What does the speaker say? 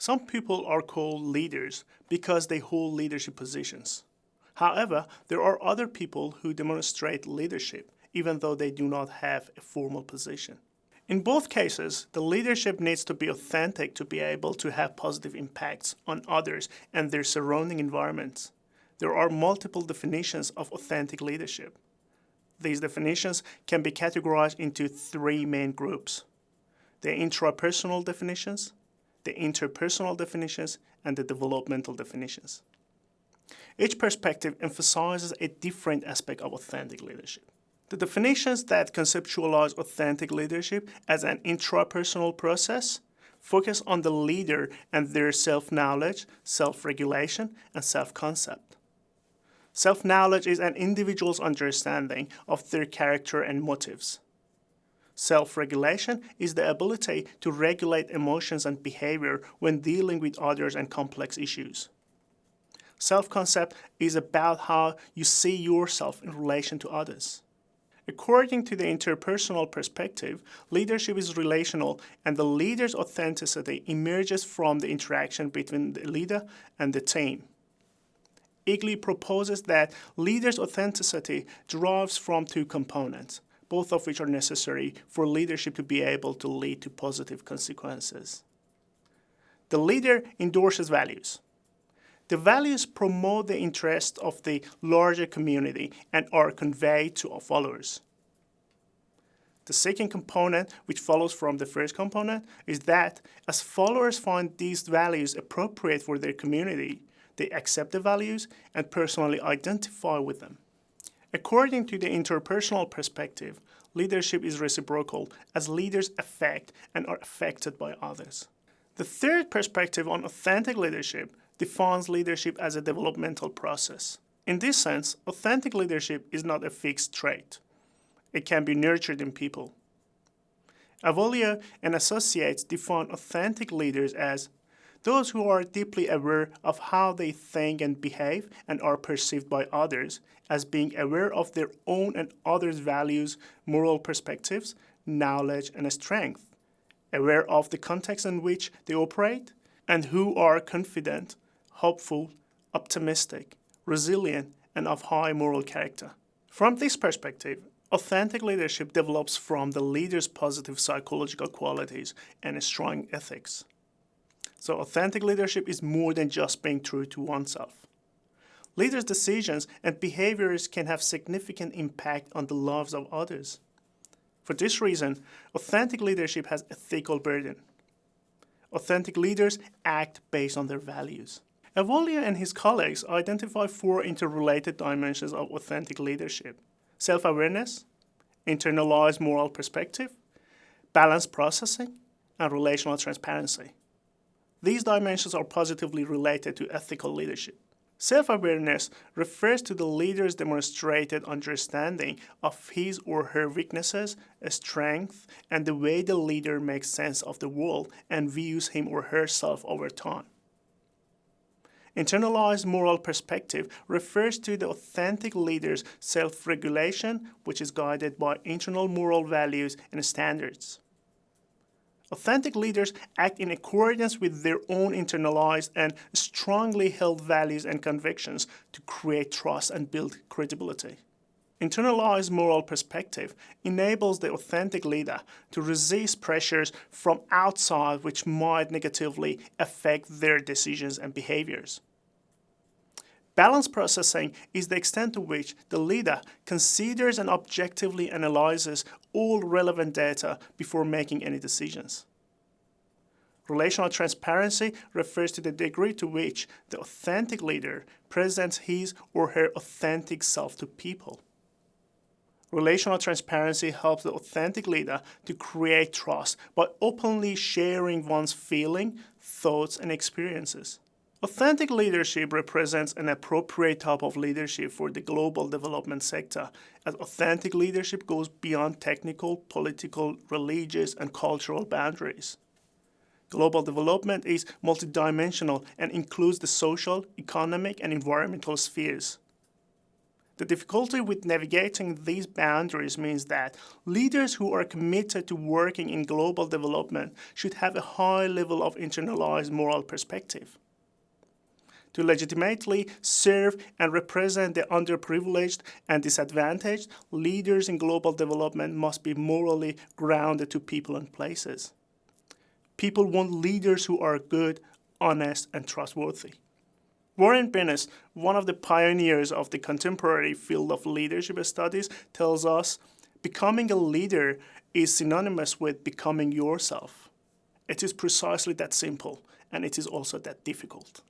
Some people are called leaders because they hold leadership positions. However, there are other people who demonstrate leadership even though they do not have a formal position. In both cases, the leadership needs to be authentic to be able to have positive impacts on others and their surrounding environments. There are multiple definitions of authentic leadership. These definitions can be categorized into three main groups: the intrapersonal definitions, the interpersonal definitions, and the developmental definitions. Each perspective emphasizes a different aspect of authentic leadership. The definitions that conceptualize authentic leadership as an intrapersonal process focus on the leader and their self-knowledge, self-regulation, and self-concept. Self-knowledge is an individual's understanding of their character and motives. Self-regulation is the ability to regulate emotions and behavior when dealing with others and complex issues. Self-concept is about how you see yourself in relation to others. According to the interpersonal perspective, leadership is relational, and the leader's authenticity emerges from the interaction between the leader and the team. Eagley proposes that leader's authenticity derives from two components, both of which are necessary for leadership to be able to lead to positive consequences. The leader endorses values. The values promote the interest of the larger community and are conveyed to followers. The second component, which follows from the first component, is that as followers find these values appropriate for their community, they accept the values and personally identify with them. According to the interpersonal perspective, leadership is reciprocal as leaders affect and are affected by others. The third perspective on authentic leadership defines leadership as a developmental process. In this sense, authentic leadership is not a fixed trait. It can be nurtured in people. Avolio and associates define authentic leaders as those who are deeply aware of how they think and behave and are perceived by others as being aware of their own and others' values, moral perspectives, knowledge, and strength, aware of the context in which they operate, and who are confident, hopeful, optimistic, resilient, and of high moral character. From this perspective, authentic leadership develops from the leader's positive psychological qualities and strong ethics. So authentic leadership is more than just being true to oneself. Leaders' decisions and behaviors can have significant impact on the lives of others. For this reason, authentic leadership has ethical burden. Authentic leaders act based on their values. Avolio and his colleagues identify four interrelated dimensions of authentic leadership: self-awareness, internalized moral perspective, balanced processing, and relational transparency. These dimensions are positively related to ethical leadership. Self-awareness refers to the leader's demonstrated understanding of his or her weaknesses, strengths, and the way the leader makes sense of the world and views him or herself over time. Internalized moral perspective refers to the authentic leader's self-regulation, which is guided by internal moral values and standards. Authentic leaders act in accordance with their own internalized and strongly held values and convictions to create trust and build credibility. Internalized moral perspective enables the authentic leader to resist pressures from outside which might negatively affect their decisions and behaviors. Balanced processing is the extent to which the leader considers and objectively analyzes all relevant data before making any decisions. Relational transparency refers to the degree to which the authentic leader presents his or her authentic self to people. Relational transparency helps the authentic leader to create trust by openly sharing one's feelings, thoughts, and experiences. Authentic leadership represents an appropriate type of leadership for the global development sector, as authentic leadership goes beyond technical, political, religious, and cultural boundaries. Global development is multidimensional and includes the social, economic, and environmental spheres. The difficulty with navigating these boundaries means that leaders who are committed to working in global development should have a high level of internalized moral perspective. To legitimately serve and represent the underprivileged and disadvantaged, leaders in global development must be morally grounded to people and places. People want leaders who are good, honest, and trustworthy. Warren Bennis, one of the pioneers of the contemporary field of leadership studies, tells us becoming a leader is synonymous with becoming yourself. It is precisely that simple, and it is also that difficult.